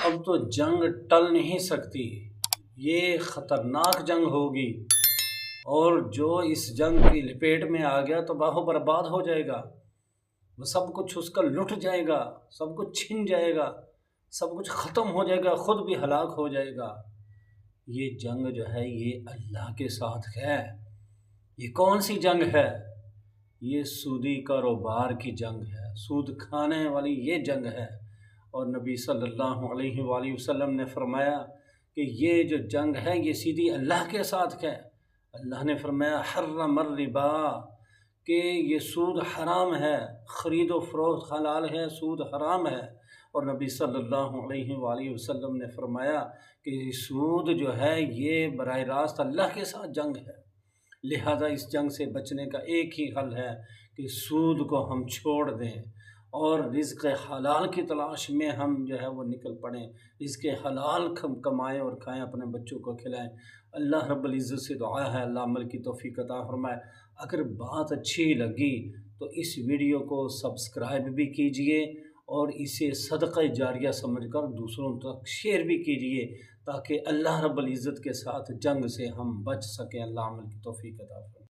اب تو جنگ ٹل نہیں سکتی، یہ خطرناک جنگ ہوگی، اور جو اس جنگ کی لپیٹ میں آ گیا تو باہو برباد ہو جائے گا، وہ سب کچھ اس کا لٹ جائے گا، سب کچھ چھن جائے گا، سب کچھ ختم ہو جائے گا، خود بھی ہلاک ہو جائے گا۔ یہ جنگ جو ہے یہ اللہ کے ساتھ ہے۔ یہ کون سی جنگ ہے؟ یہ سودی کاروبار کی جنگ ہے، سود کھانے والی یہ جنگ ہے۔ اور نبی صلی اللہ علیہ وآلہ وسلم نے فرمایا کہ یہ جو جنگ ہے یہ سیدھی اللہ کے ساتھ ہے۔ اللہ نے فرمایا حرم الربا، کہ یہ سود حرام ہے، خرید و فروخت حلال ہے، سود حرام ہے۔ اور نبی صلی اللہ علیہ وآلہ وسلم نے فرمایا کہ سود جو ہے یہ براہ راست اللہ کے ساتھ جنگ ہے، لہذا اس جنگ سے بچنے کا ایک ہی حل ہے کہ سود کو ہم چھوڑ دیں اور رزق حلال کی تلاش میں ہم جو ہے وہ نکل پڑیں، رزق حلال کمائیں اور کھائیں، اپنے بچوں کو کھلائیں۔ اللہ رب العزت سے دعا ہے اللہ عمل کی توفیق عطا فرمائے۔ اگر بات اچھی لگی تو اس ویڈیو کو سبسکرائب بھی کیجئے اور اسے صدقہ جاریہ سمجھ کر دوسروں تک شیئر بھی کیجئے، تاکہ اللہ رب العزت کے ساتھ جنگ سے ہم بچ سکیں۔ اللہ عمل کی توفیق عطا فرمائے۔